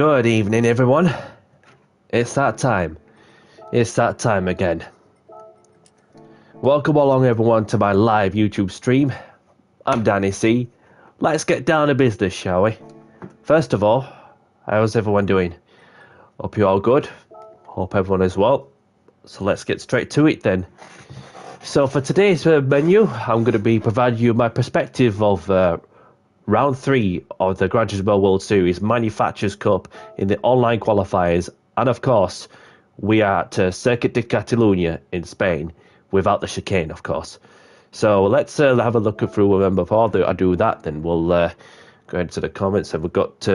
Good evening, everyone. It's that time. It's that time again. Welcome along, everyone, to my live YouTube stream. I'm Danny C. Let's get down to business, shall we? First of all, how's everyone doing? Hope you're all good. Hope everyone is well. So let's get straight to it then. So for today's menu, I'm going to be providing you my perspective of Round 3 of the Gran Turismo World Series Manufacturers Cup in the online qualifiers. And of course, we are at Circuit de Catalunya in Spain, without the chicane, of course. So let's have a look through. And before I do that, then we'll go into the comments. And we've got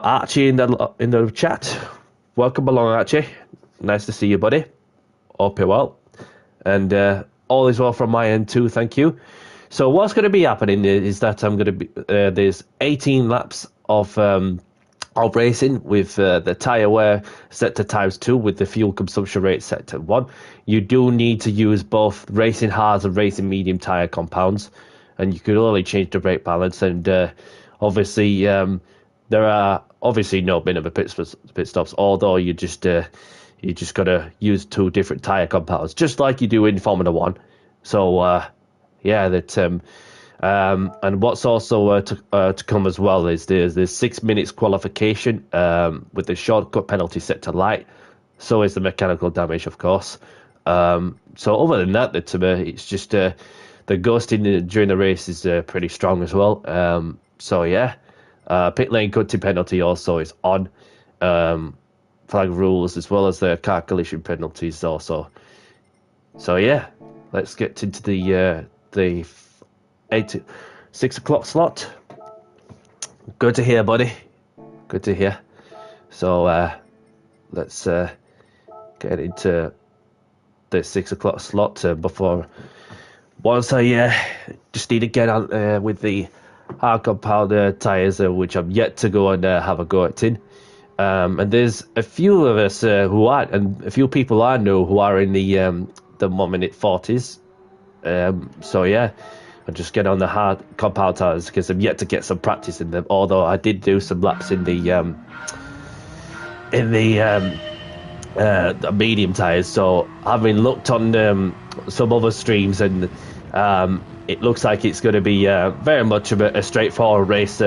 Archie in the chat. Welcome along, Archie. Nice to see you, buddy. Hope you're well. And all is well from my end too, thank you. So what's going to be happening is that I'm going to be there's 18 laps of racing with the tyre wear set to ×2 with the fuel consumption rate set to 1. You do need to use both racing hards and racing medium tyre compounds, and you can only change the brake balance. And obviously there are obviously no minimum pit stops, although you just got to use 2 different tyre compounds, just like you do in Formula 1. So yeah, that and what's also to come as well is there's 6 minutes qualification with the shortcut penalty set to light. So is the mechanical damage, of course. So other than that, it's just the ghosting during the race is pretty strong as well. So yeah, pit lane cutting penalty also is on. Flag rules as well as the car collision penalties also. So yeah, let's get into the 6 o'clock slot. Good to hear, buddy. Good to hear. So let's get into the 6 o'clock slot before. Once I just need to get out with the hard compound tyres, which I'm yet to go and have a go at in. And there's a few of us who are, and a few people I know who are in the 1 minute 40s. So yeah, I'll just get on the hard compound tires because I'm yet to get some practice in them. Although I did do some laps in the medium tires. So having looked on some other streams, and it looks like it's going to be very much of a straightforward race.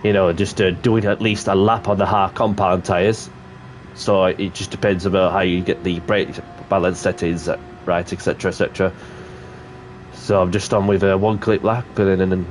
Just doing at least a lap on the hard compound tires. So it just depends about how you get the brake balance settings right, etc., etc. So I'm just on with a 1 clip lap, and then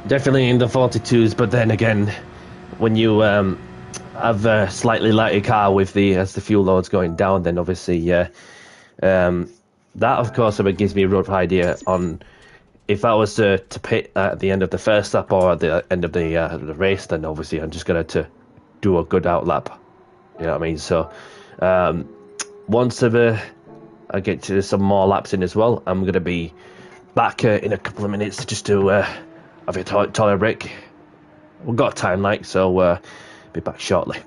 definitely in the 42s. But then again, when you have a slightly lighter car with as the fuel load's going down, then obviously that of course gives me a rough idea on if I was to pit at the end of the first lap or at the end of the race. Then obviously I'm just going to do a good out lap. You know what I mean? So once I get to some more laps in as well, I'm going to be back in a couple of minutes just to have a toilet break. We've got time, like, so be back shortly.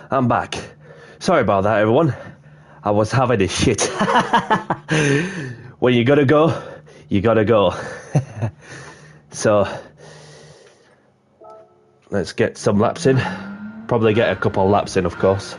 I'm back. Sorry about that, everyone. I was having a shit. When you gotta go, you gotta go. So, let's get some laps in. Probably get a couple laps in, of course.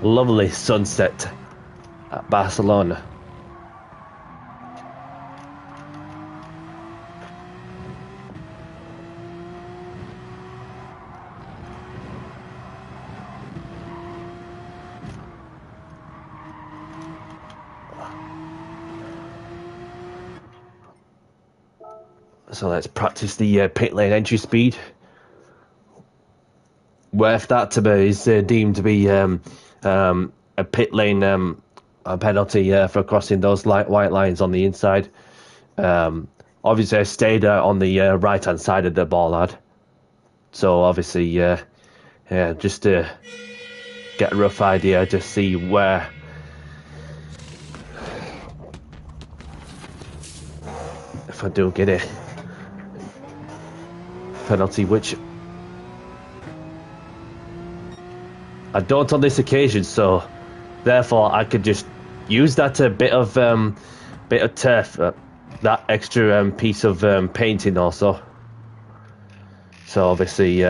lovely sunset at Barcelona. So let's practice the pit lane entry speed. Where if that to be is deemed to be a pit lane a penalty for crossing those white lines on the inside. Obviously, I stayed on the right hand side of the bollard. So obviously, just to get a rough idea, to see where. If I do get it, penalty, which I don't on this occasion, so therefore I could just use that bit of turf, that extra piece of painting also. So obviously,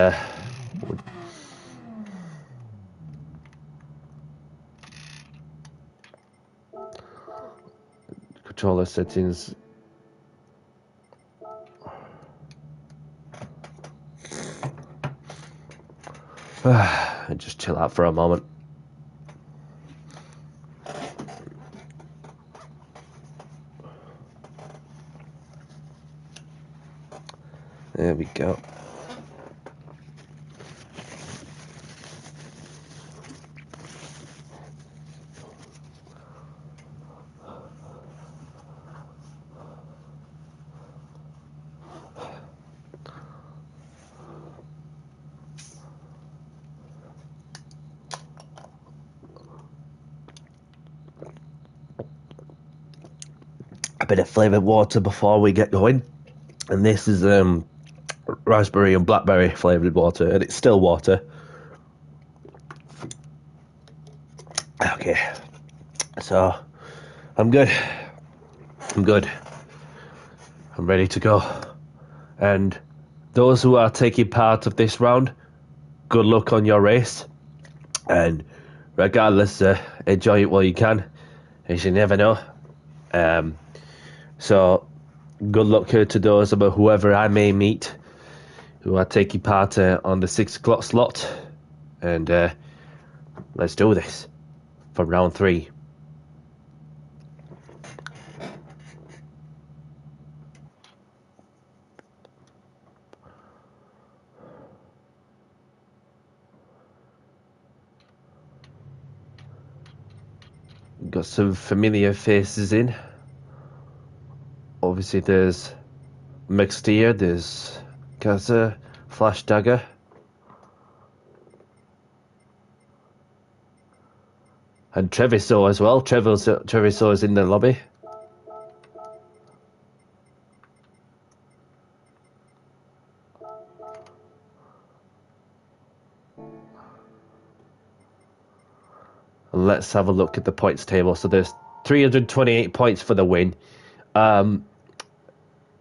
controller settings. And just chill out for a moment. There we go. A bit of flavoured water before we get going, and this is raspberry and blackberry flavoured water, and it's still water. Okay, so I'm good. I'm ready to go. And those who are taking part of this round, good luck on your race. And regardless, enjoy it while you can, as you never know. So good luck to those about whoever I may meet who are taking part on the 6 o'clock slot. And let's do this for round 3. Got some familiar faces in. Obviously there's Mixtier, there's Gaza, Flash Dagger. And Treviso as well. Treviso is in the lobby. Let's have a look at the points table. So there's 328 points for the win.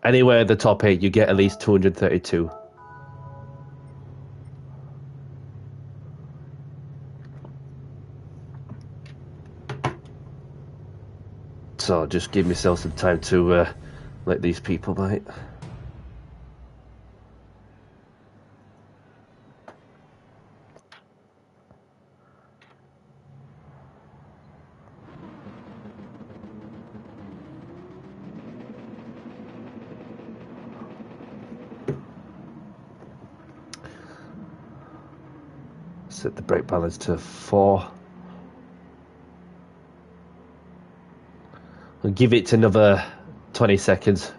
Anywhere in the top 8, you get at least 232. So just give myself some time to let these people bite. Set the brake balance to 4. I'll give it another 20 seconds.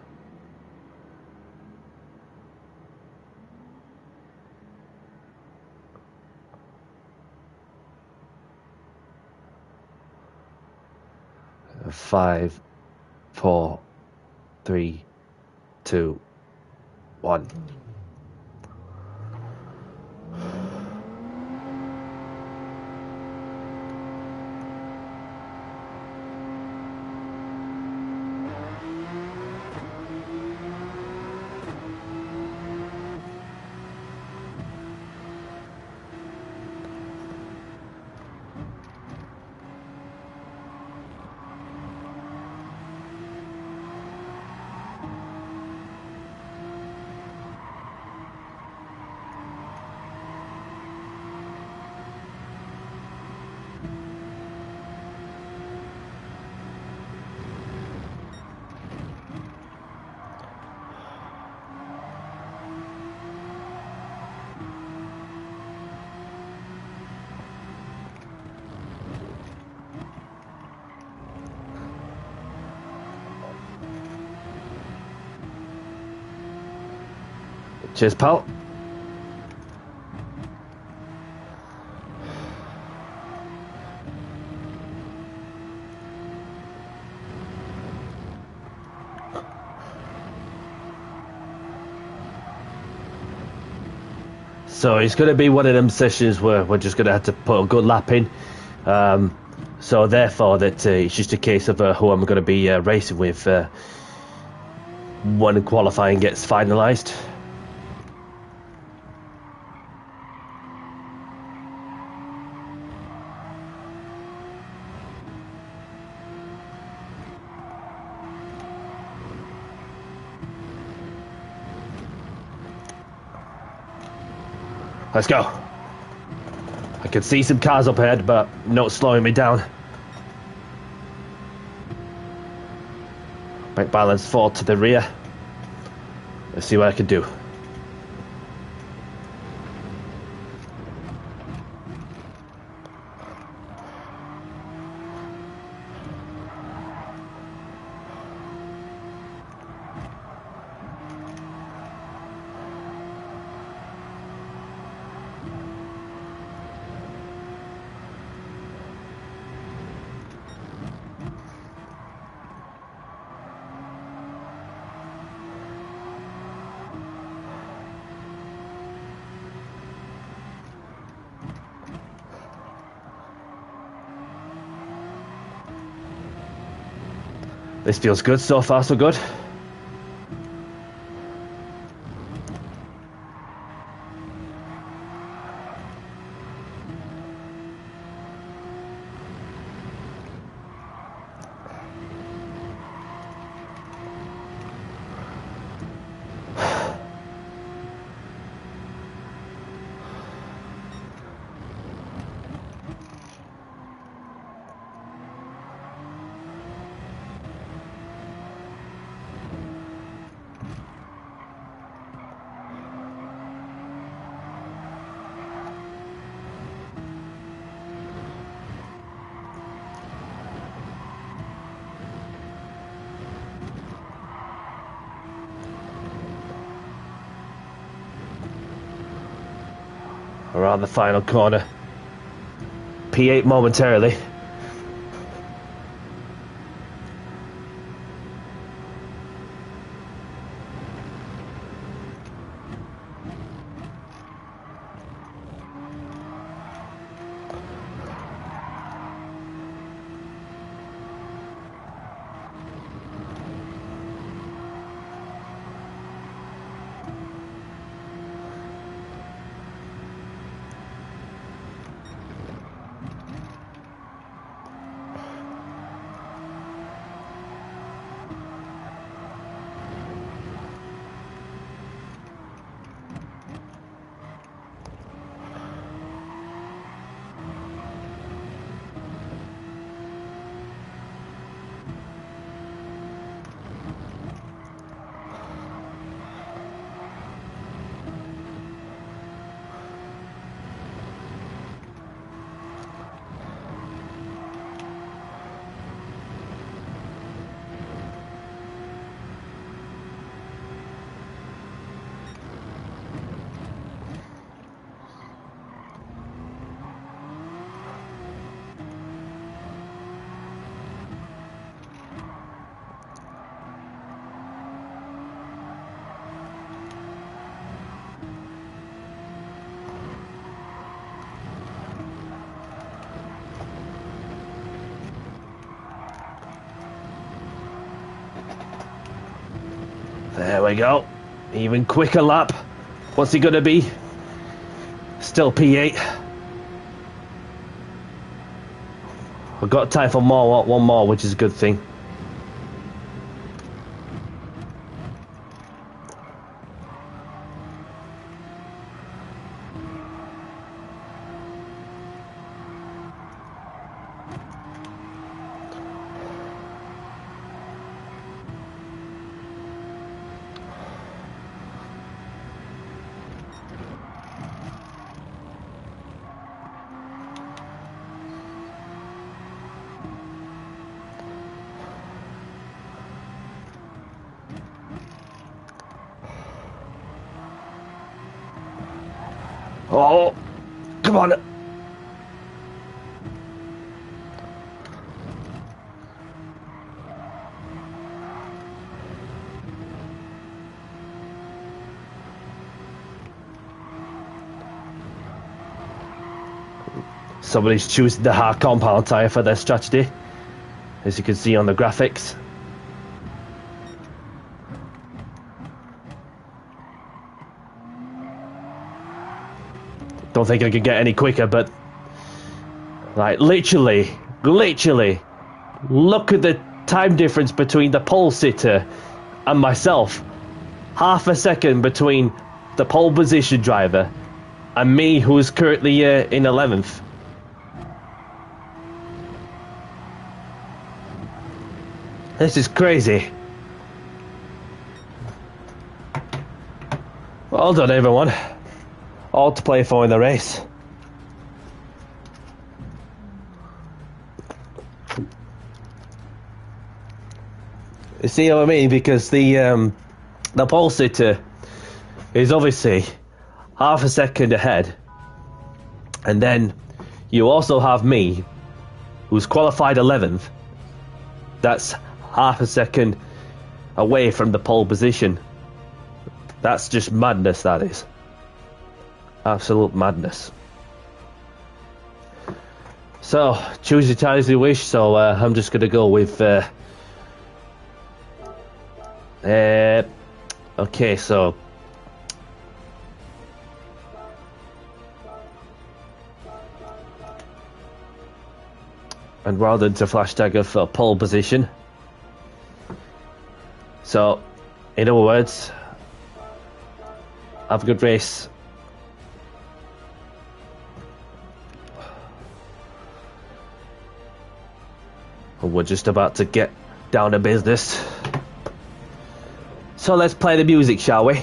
Five, 4, 3, 2, 1. Cheers, pal. So it's going to be one of them sessions where we're just going to have to put a good lap in. So therefore, that it's just a case of who I'm going to be racing with when qualifying gets finalised. Let's go. I can see some cars up ahead, but not slowing me down. Make balance fall to the rear. Let's see what I can do. This feels good, so far so good. Around the final corner. P8 momentarily. There we go. Even quicker lap. What's he gonna be? Still P8. I've got time for more, one more, which is a good thing. Oh, come on. Somebody's choosing the hard compound tyre for their strategy, as you can see on the graphics. Don't think I can get any quicker, but like literally, look at the time difference between the pole sitter and myself. Half a second between the pole position driver and me, who is currently in 11th. This is crazy. Well done, everyone. All to play for in the race. You see what I mean? Because the pole sitter is obviously half a second ahead, and then you also have me, who's qualified 11th. That's half a second away from the pole position. That's just madness, that is. Absolute madness. So, choose your tyres as you wish, so I'm just going to go with... okay, so... And rather than to flash tagger for pole position. So, in other words, have a good race. And we're just about to get down to business. So let's play the music, shall we?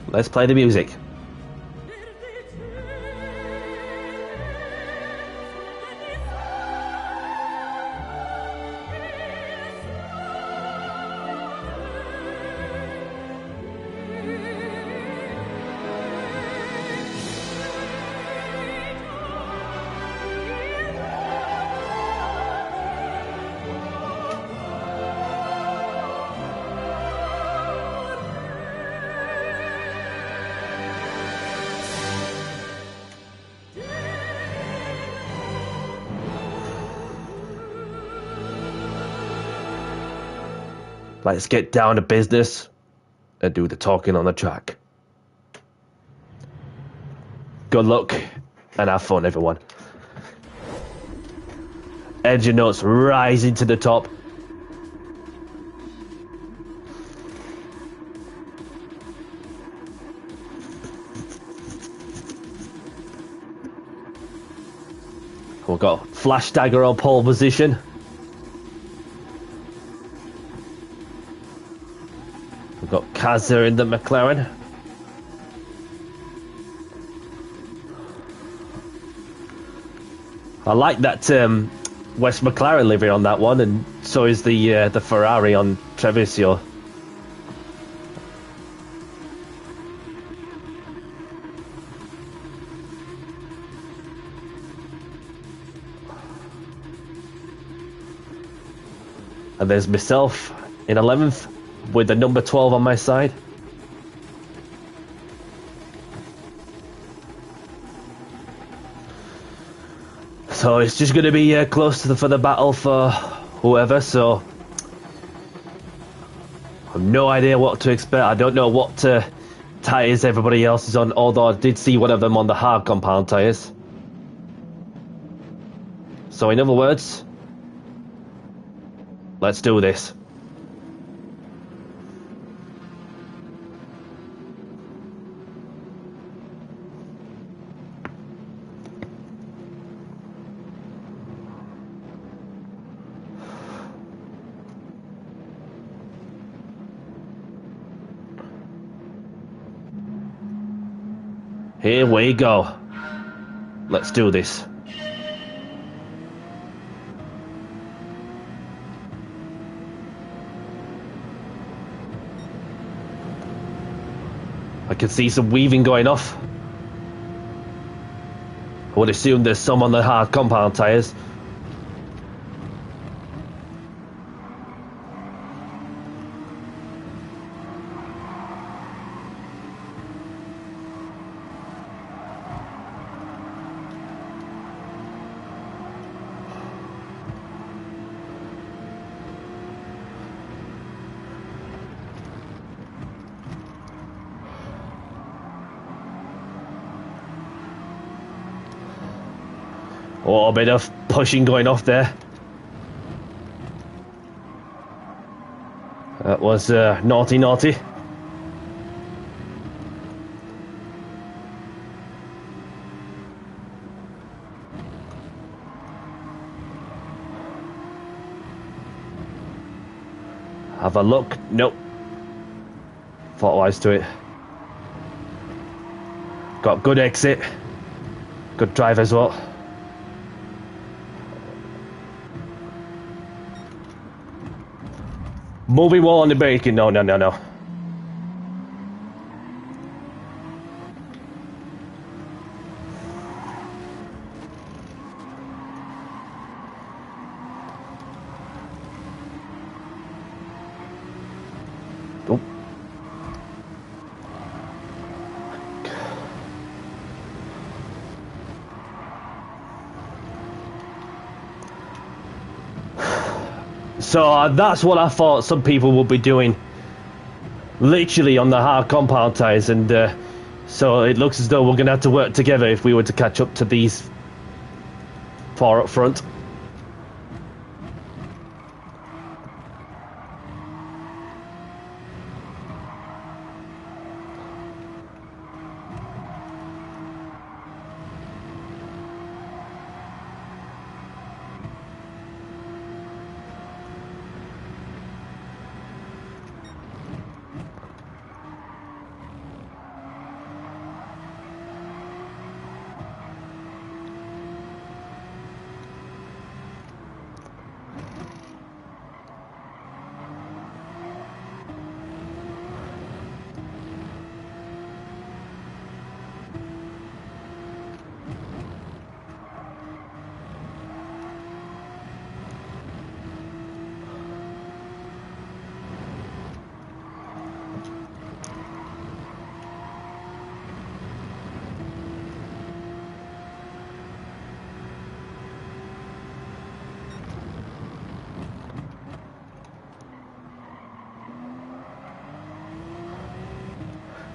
Let's play the music. Let's get down to business and do the talking on the track. Good luck and have fun, everyone. Engine notes rising to the top. We've got Flash Dagger on pole position. We've got Kazza in the McLaren. I like that West McLaren livery on that one, and so is the Ferrari on Treviso. And there's myself in 11th with the number 12 on my side. So it's just going to be close to for the battle for whoever, so I have no idea what to expect. I don't know what tyres everybody else is on, although I did see one of them on the hard compound tyres. So in other words, let's do this. Here we go. Let's do this. I can see some weaving going off. I would assume there's some on the hard compound tyres. Oh, a bit of pushing going off there. That was naughty, naughty. Have a look. Nope. Thought wise to it. Got good exit. Good drive as well. Moving wall on the braking. No, no, no, no. Oh. So that's what I thought some people would be doing, literally on the hard compound tyres, and so it looks as though we're going to have to work together if we were to catch up to these far up front.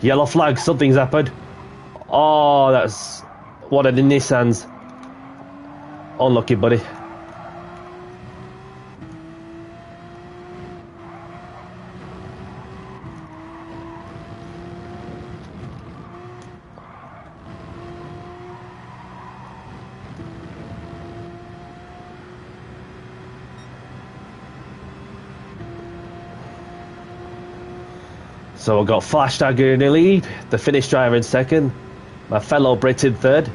Yellow flag, something's happened. Oh, that's one of the Nissans. Unlucky, buddy. So we've got Flash Dagger in the lead, the Finnish driver in second, my fellow Brit in third.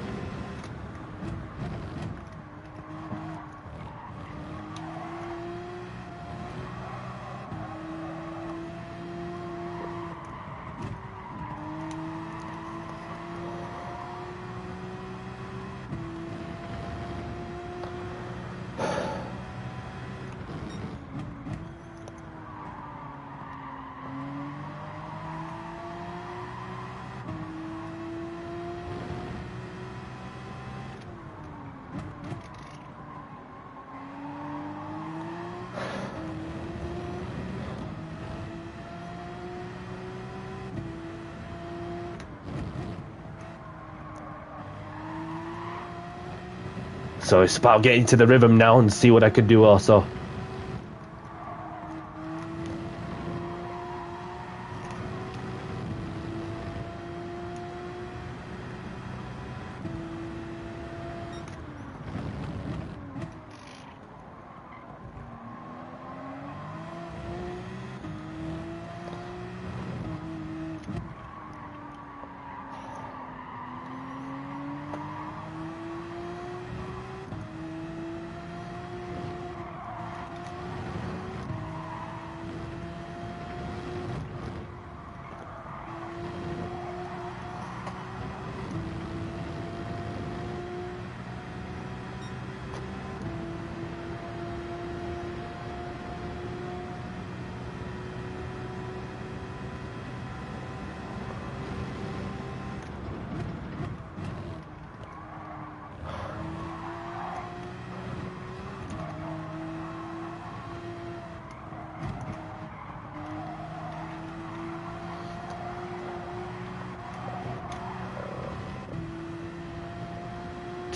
So it's about getting to the rhythm now and see what I can do also.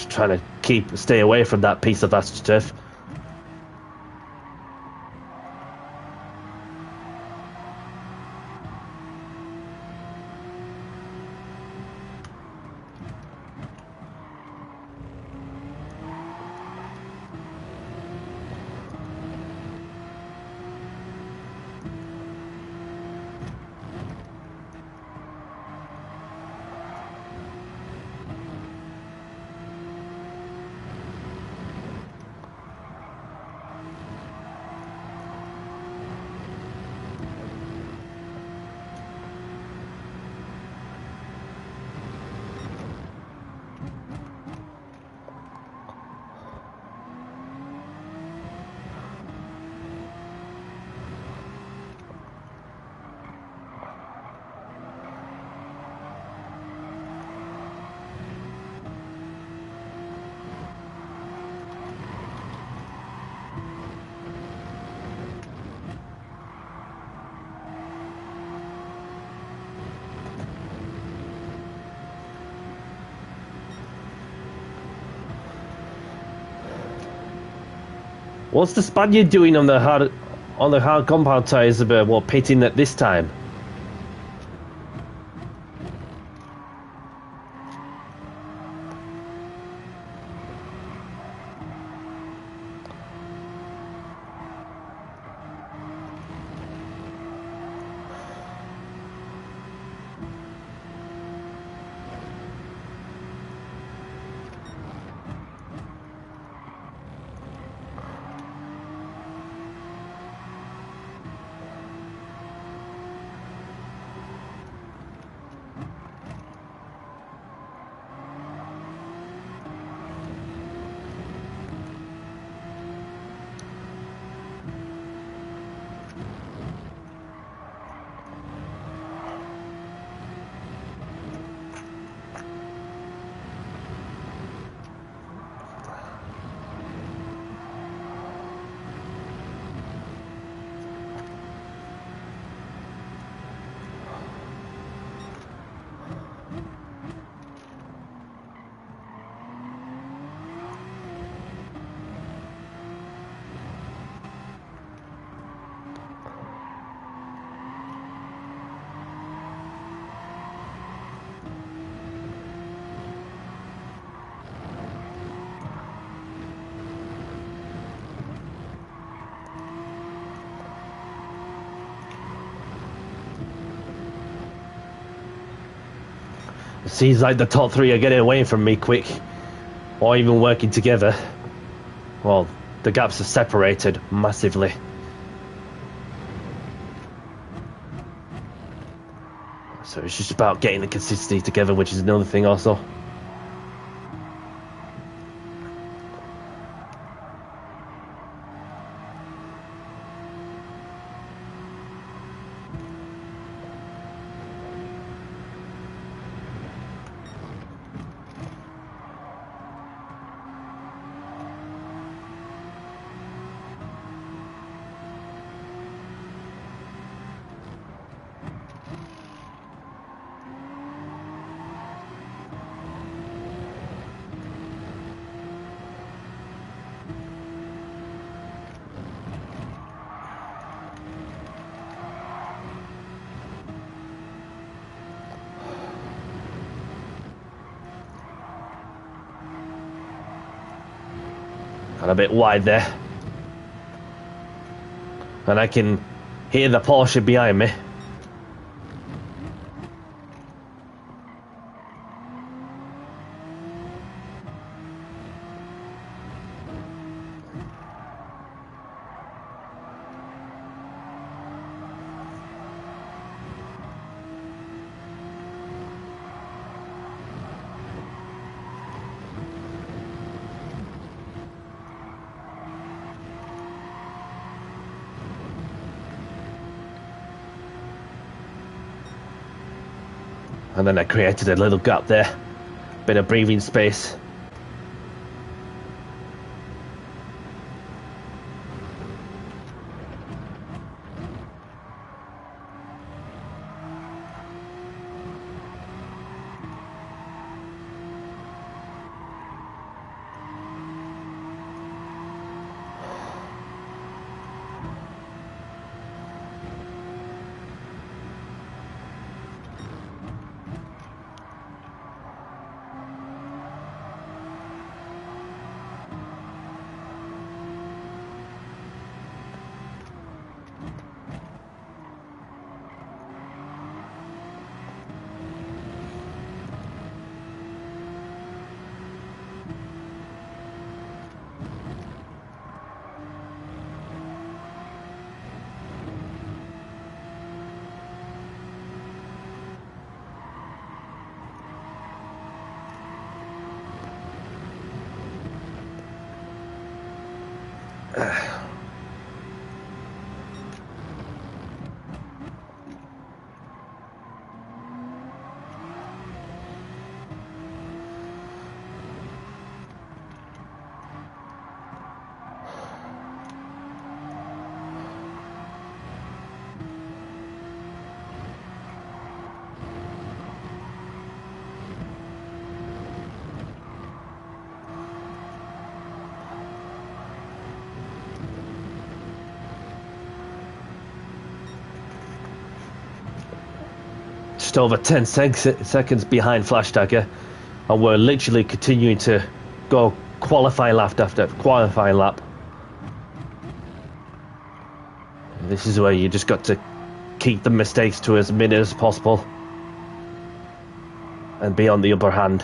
just trying to stay away from that piece of astroturf. What's the Spaniard doing on the hard compound tyres about pitting at this time? Seems like the top three are getting away from me quick, or even working together. Well, the gaps are separated massively. So it's just about getting the consistency together, which is another thing also. And a bit wide there. And I can hear the Porsche behind me. And then I created a little gap there. Bit of breathing space. Just over 10 seconds behind Flash Tagger, and we're literally continuing to go qualifying lap after qualifying lap. This is where you just got to keep the mistakes to as minute as possible and be on the upper hand.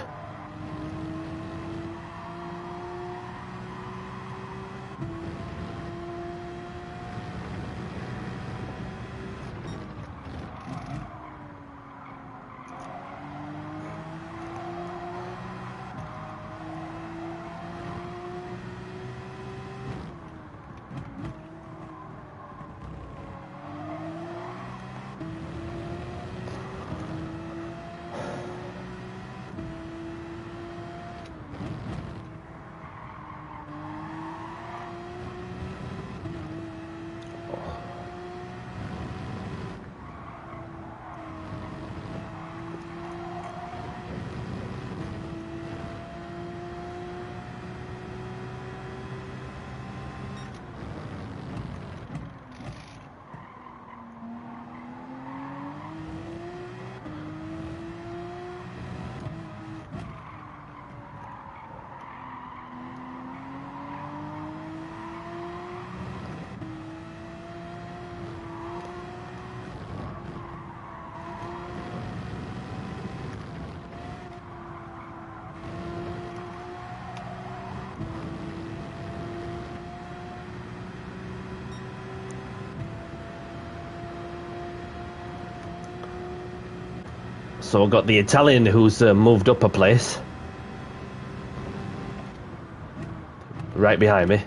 So we've got the Italian who's moved up a place. Right behind me.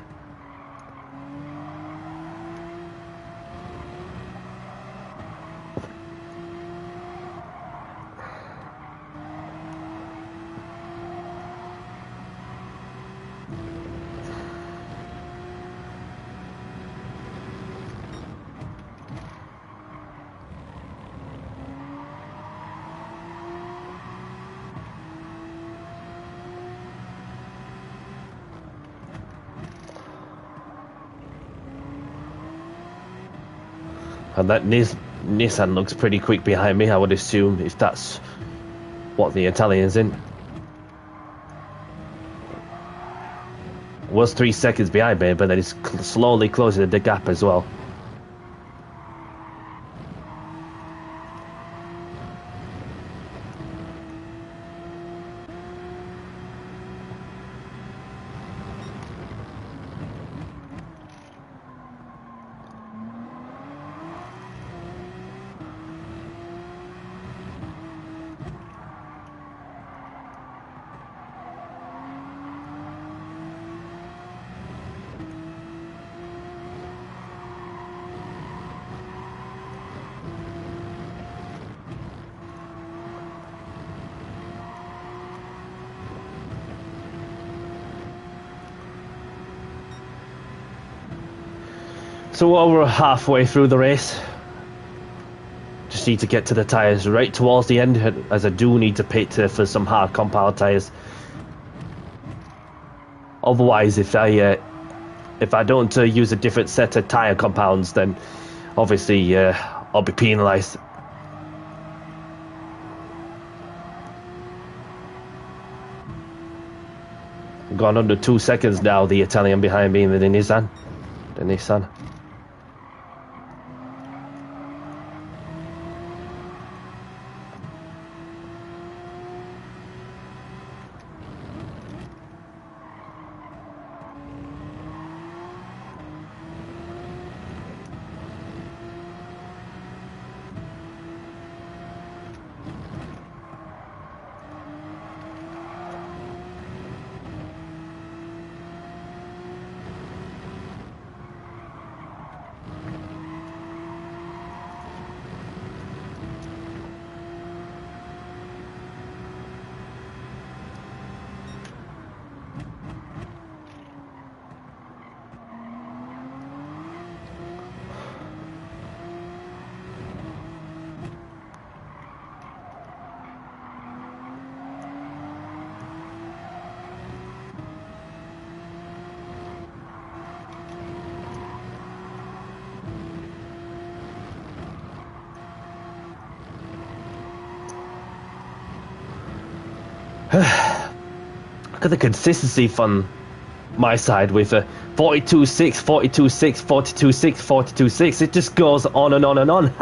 And that Nissan looks pretty quick behind me, I would assume, if that's what the Italian's in. Was 3 seconds behind me, but then he's slowly closing the gap as well. So we're halfway through the race. Just need to get to the tyres right towards the end, as I do need to pit for some hard compound tyres. Otherwise, if I don't use a different set of tyre compounds, then obviously I'll be penalised. Gone under 2 seconds now, the Italian behind me in the Nissan. Look at the consistency from my side with 42.6, 42.6, 42.6, 42.6. It just goes on and on and on.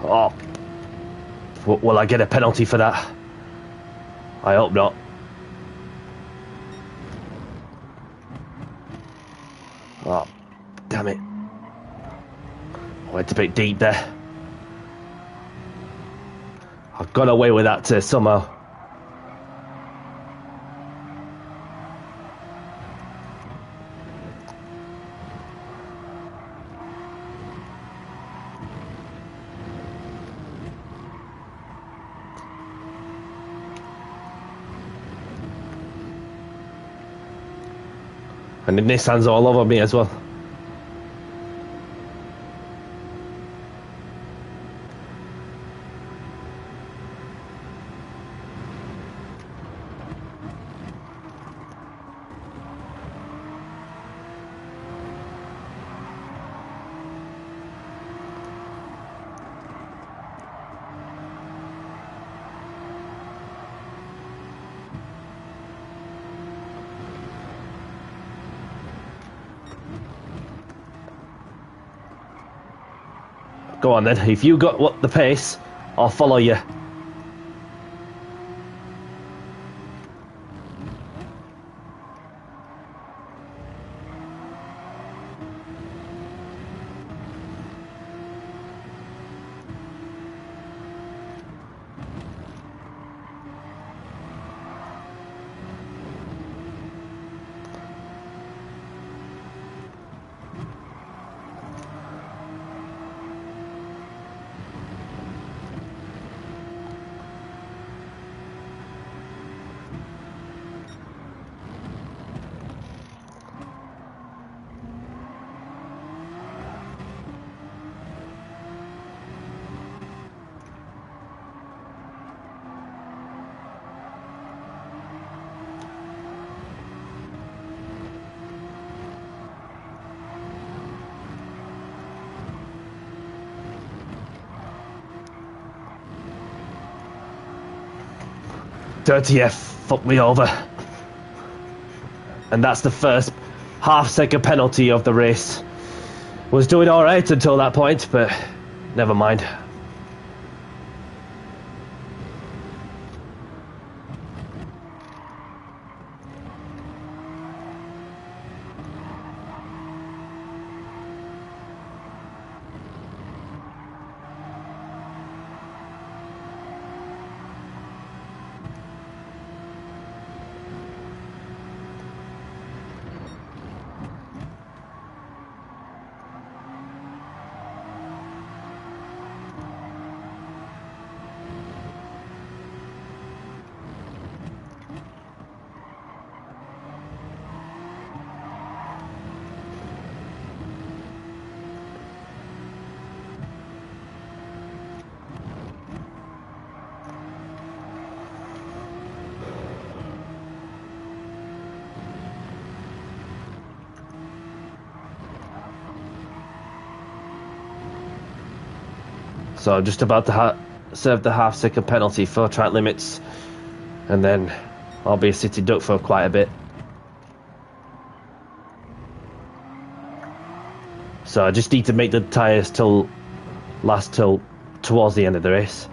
Oh, will I get a penalty for that? I hope not. Oh, damn it. Went a bit deep there. I got away with that somehow. And the Nissan's all over me as well. Go on then, if you got what the pace, I'll follow you. Dirty F fucked me over. And that's the first half-second penalty of the race. Was doing alright until that point, but never mind. So I'm just about to serve the half-second penalty for track limits, and then I'll be a sitting duck for quite a bit. So I just need to make the tyres last till towards the end of the race.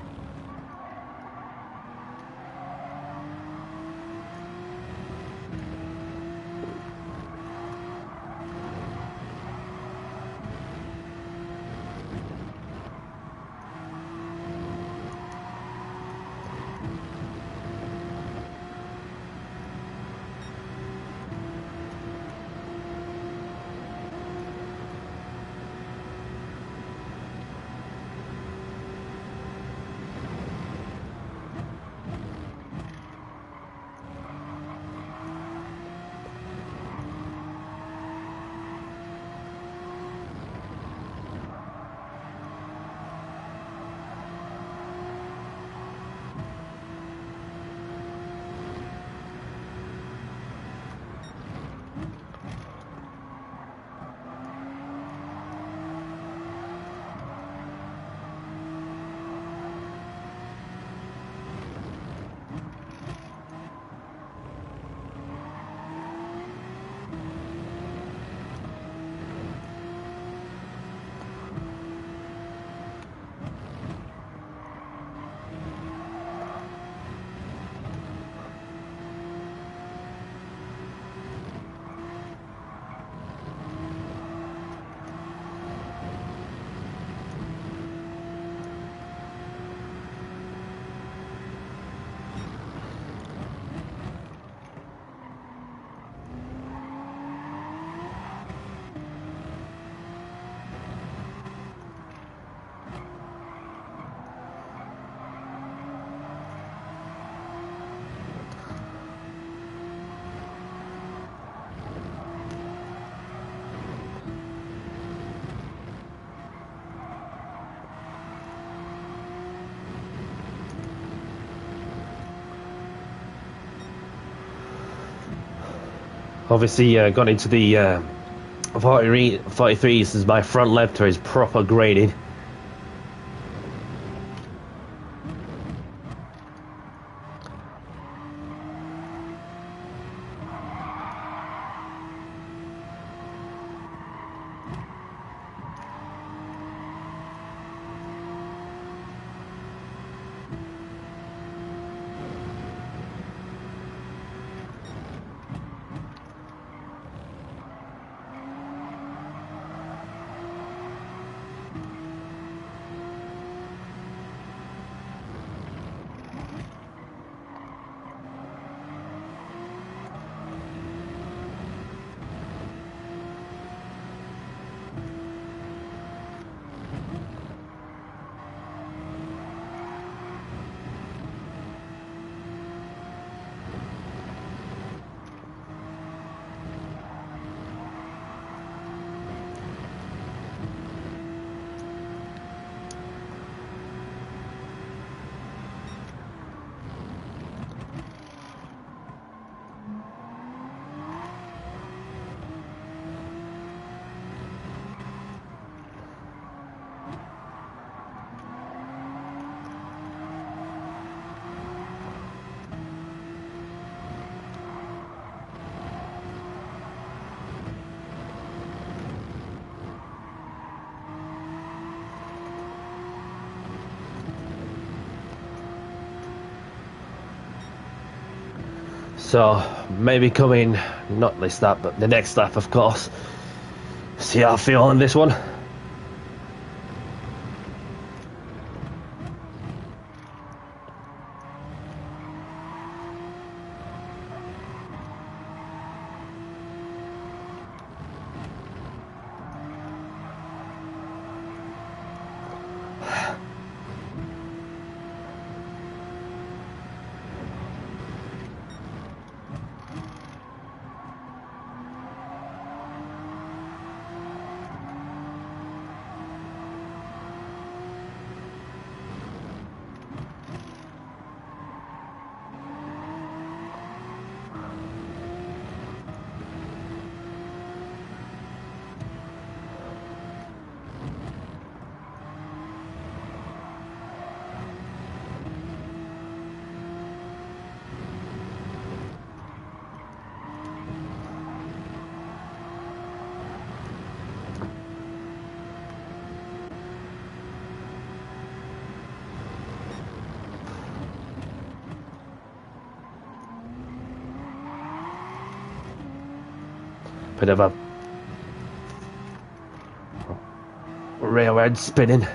Obviously, got into the 43s as my front lifter is proper grading. So maybe coming, not this lap, but the next lap, of course. See how I feel on this one. Bit of a rear end spinning.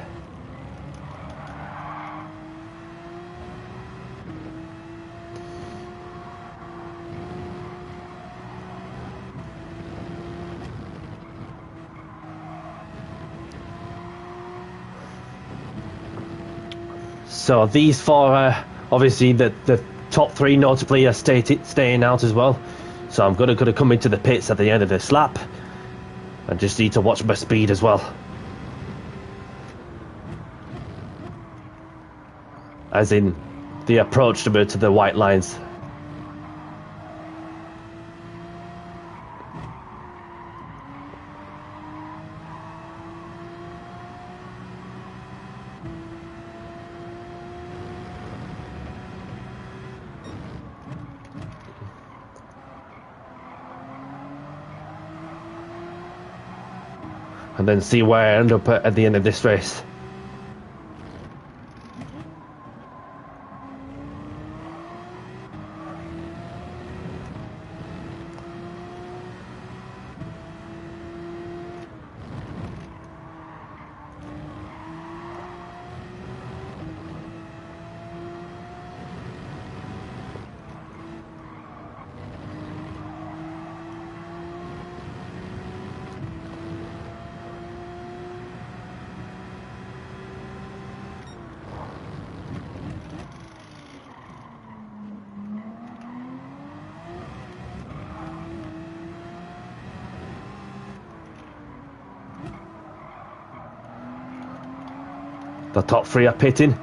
So these four, obviously the top three notably are staying out as well. So I'm gonna come into the pits at the end of this lap, and just need to watch my speed as well, as in the approach to the white lines. And then see where I end up at the end of this race. The top three are pitting.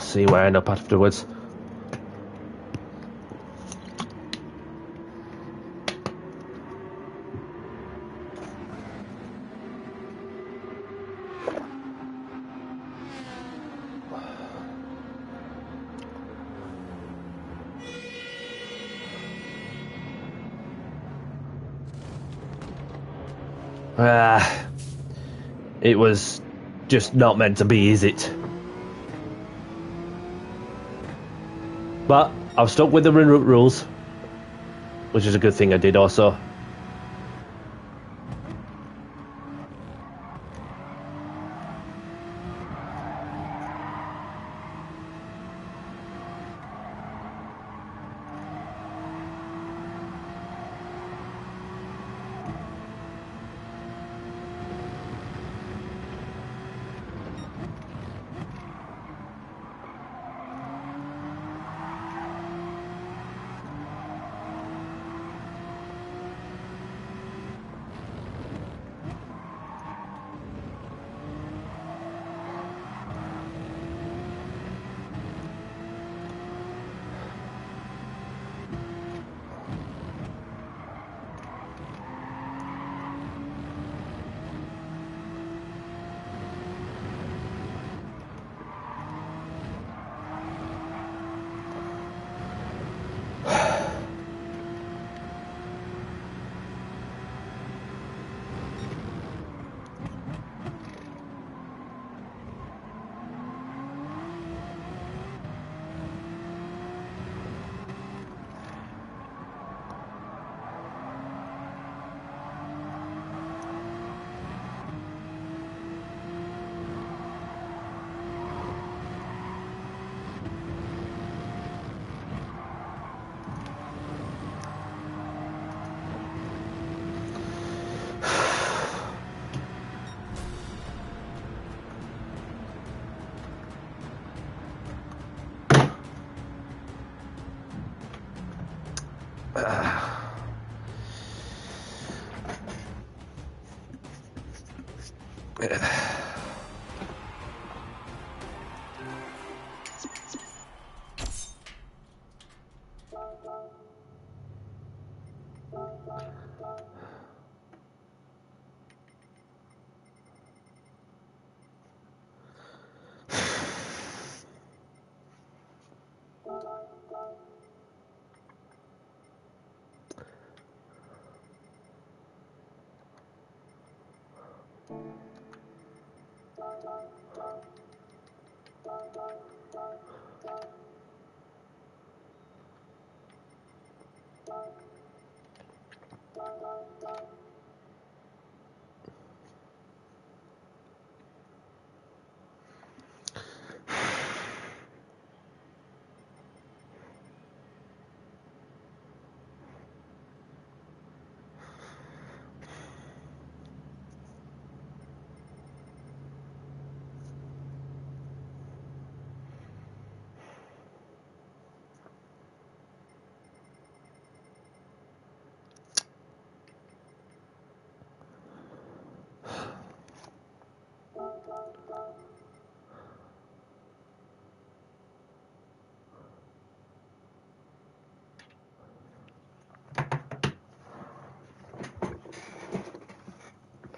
See where I end up afterwards. It was just not meant to be, is it? But I've stuck with the route rules, which is a good thing I did also.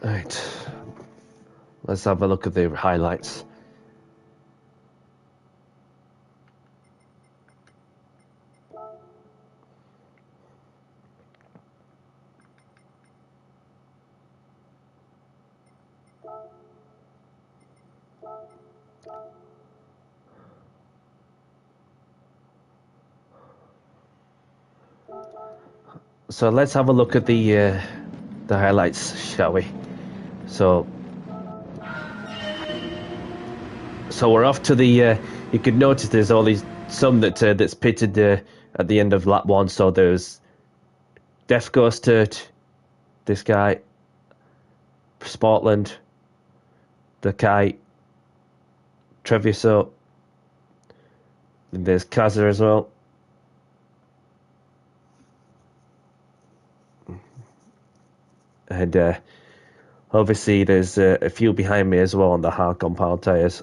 Right. Let's have a look at the highlights. So let's have a look at the highlights, shall we? So we're off to the. You could notice there's all these some that's pitted at the end of lap one. So there's Death goes to this guy, Sportland, the Kite, Treviso, and there's Kaza as well. And obviously there's a few behind me as well on the hard compound tyres.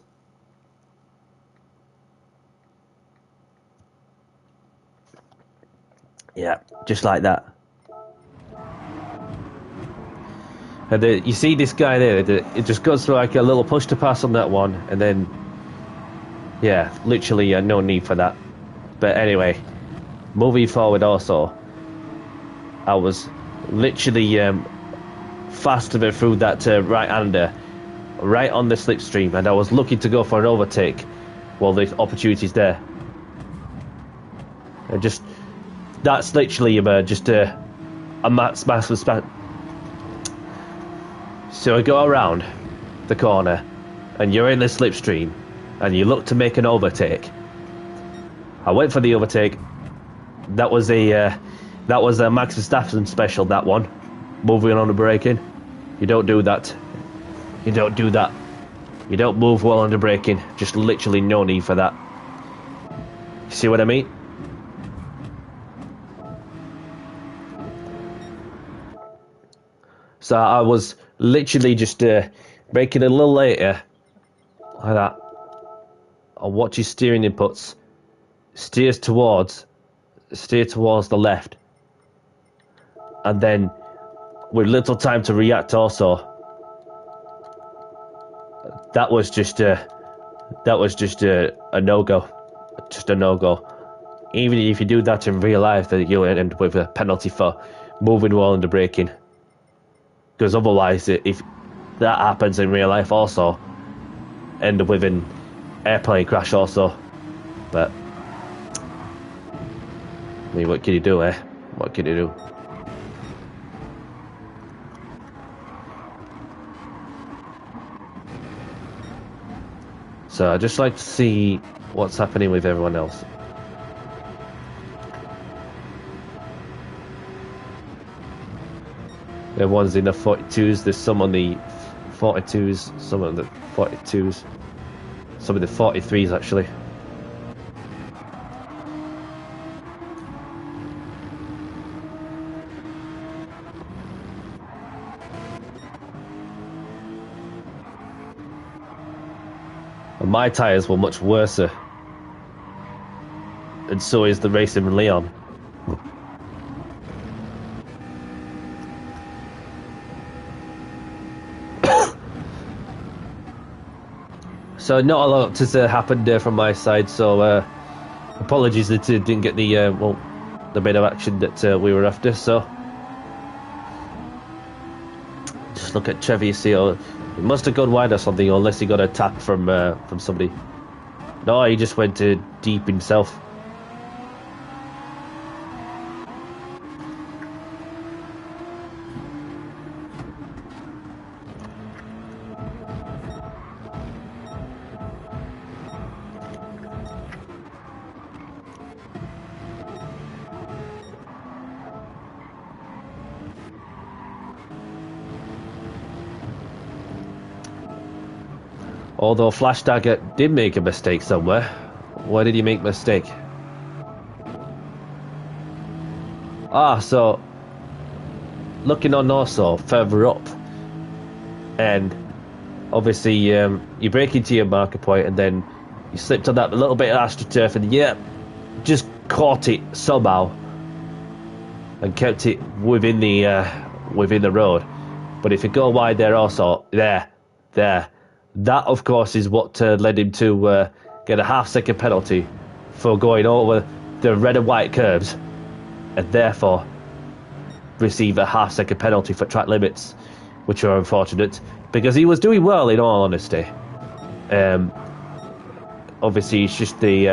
Yeah, just like that. And you see this guy there, it just goes through like a little push to pass on that one, and then, yeah, literally no need for that. But anyway, moving forward also, I was literally faster through that right-hander, right on the slipstream, and I was looking to go for an overtake while the opportunity's there. And just, that's literally just a massive span. So I go around the corner, and you're in the slipstream, and you look to make an overtake. I went for the overtake. That was a Max Verstappen special. That one, moving on the braking. You don't do that. You don't do that. You don't move while under braking. Just literally no need for that. You see what I mean? So I was literally just braking a little later, like that. I watch his steering inputs. Steer towards the left, and then with little time to react also. That was just a no-go. Just a no-go. Even if you do that in real life, that you'll end up with a penalty for moving while under braking. Because otherwise, if that happens in real life also, end up with an airplane crash also. But I mean, what can you do, eh? What can you do? So I just like to see what's happening with everyone else. Everyone's in the 42s. There's some on the 42s, some on the 42s, some of the 43s actually. And my tyres were much worse, and so is the racing in Leon. So not a lot has happened from my side, so apologies that didn't get the bit of action that we were after. So just look at Trevi, see, he must have gone wide or something, unless he got a tap from somebody. No, he just went deep himself. Although Flash Dagger did make a mistake somewhere. Where did he make a mistake? So looking on also further up, and obviously you break into your marker point, and then you slipped on that little bit of astroturf, and just caught it somehow and kept it within the road. But if you go wide there also, there, that of course is what led him to get a half-second penalty for going over the red and white curbs, and therefore receive a half-second penalty for track limits, which are unfortunate, because he was doing well in all honesty. Obviously it's just the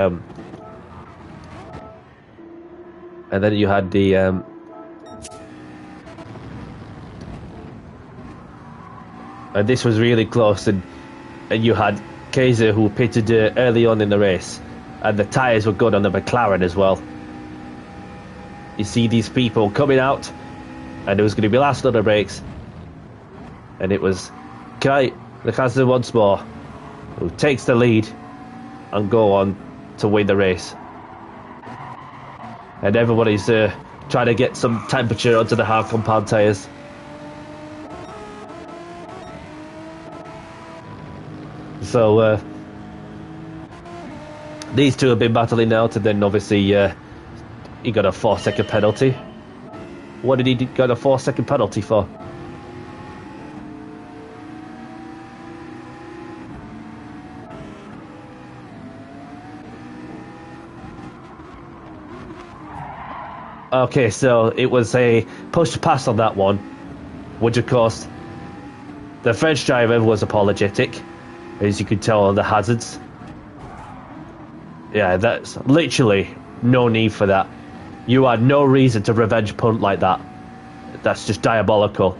and then you had the and this was really close, and you had Kaiser, who pitted early on in the race, and the tyres were good on the McLaren as well. You see these people coming out, and it was going to be last on the brakes, and it was Kai, the Kaiser once more, who takes the lead and go on to win the race. And everybody's trying to get some temperature onto the hard compound tyres. So these two have been battling out, and then obviously he got a 4-second penalty. What did he get a 4-second penalty for? Okay, so it was a push to pass on that one, which of course the French driver was apologetic, as you could tell on the hazards. Yeah, that's literally no need for that. You had no reason to revenge punt like that. That's just diabolical.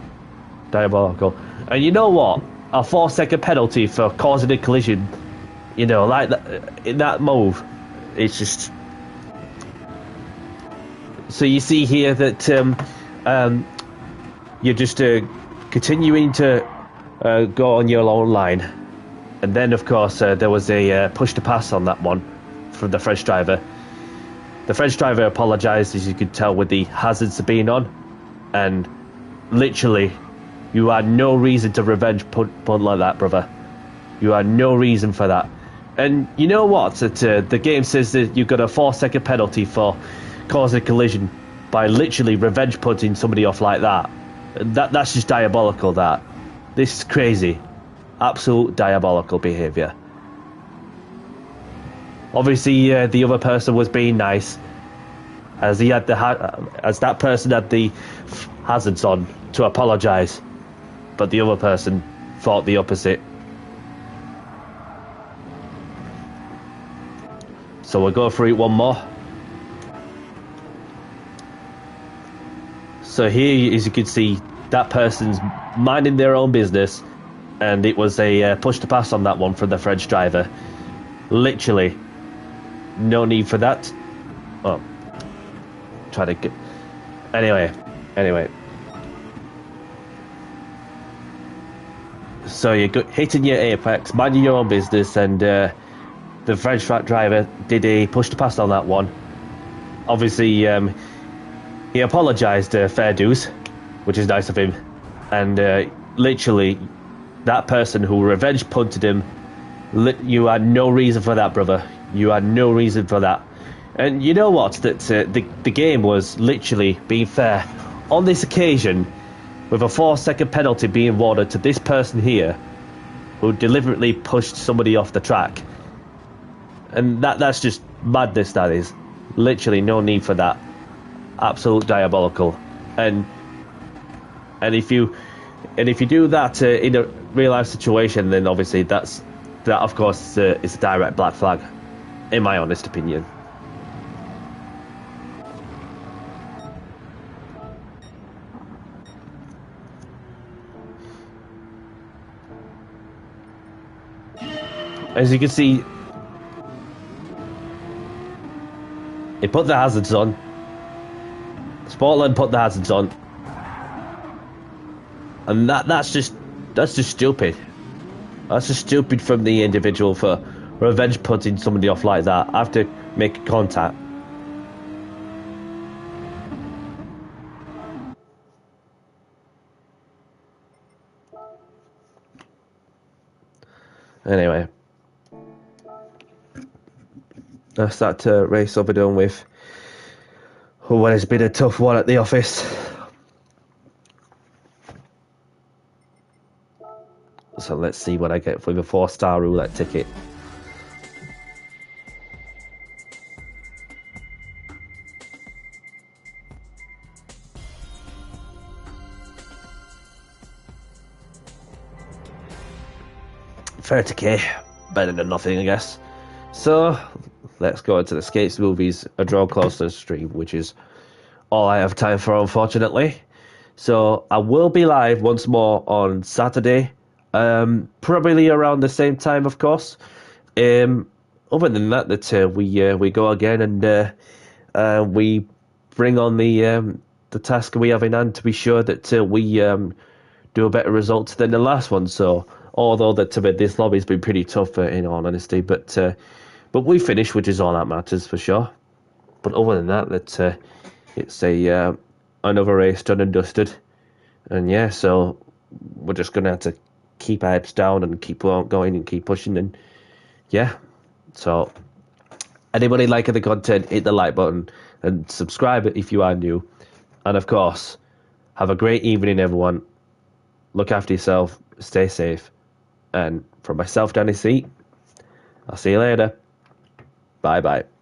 Diabolical. And you know what? A 4-second penalty for causing a collision, you know, like that, in that move, it's just... So you see here that you're just continuing to go on your own line. And then, of course, there was a push to pass on that one from the French driver. The French driver apologised, as you could tell, with the hazards being on. And literally, you had no reason to revenge punt like that, brother. You had no reason for that. And you know what? That, the game says that you got a 4-second penalty for causing a collision by literally revenge punting somebody off like that. That's just diabolical, that. This is crazy. Absolute diabolical behaviour. Obviously, the other person was being nice, as he had as that person had the hazards on to apologise, but the other person thought the opposite. So we'll go through it one more. So here, as you can see, that person's minding their own business, and it was a push to pass on that one from the French driver. Literally, no need for that. Oh, try to get... Anyway. So you're hitting your apex, minding your own business, and the French driver did a push to pass on that one. Obviously, he apologised, fair dues, which is nice of him. And literally, that person who revenge punted him, you had no reason for that, brother. You had no reason for that. And you know what? That the game was literally being fair. On this occasion, with a 4-second penalty being awarded to this person here, who deliberately pushed somebody off the track. And that's just madness, that is. Literally no need for that. Absolute diabolical. And if you do that in a real life situation, then obviously that of course is a direct black flag, in my honest opinion. As you can see, he put the hazards on. Sportland put the hazards on, and that's just stupid. That's just stupid from the individual for revenge punting somebody off like that after making contact. Anyway, that's that race over done with. Oh, well, it's been a tough one at the office. So let's see what I get for the 4-star roulette ticket. $30k, better than nothing, I guess. So let's go into the Skates Movies, A Draw Closer stream, which is all I have time for, unfortunately. So I will be live once more on Saturday, probably around the same time, of course. Other than that, we go again and we bring on the task we have in hand to be sure that we do a better result than the last one. So although this lobby's been pretty tough, in all honesty, but we finished, which is all that matters for sure. But other than that, it's another race done and dusted, and yeah, so we're just gonna have to keep our heads down and keep on going and keep pushing, and yeah. So anybody liking the content, hit the like button, and subscribe if you are new. And of course, have a great evening, everyone. Look after yourself, stay safe. And from myself, Danny C, I'll see you later. Bye bye.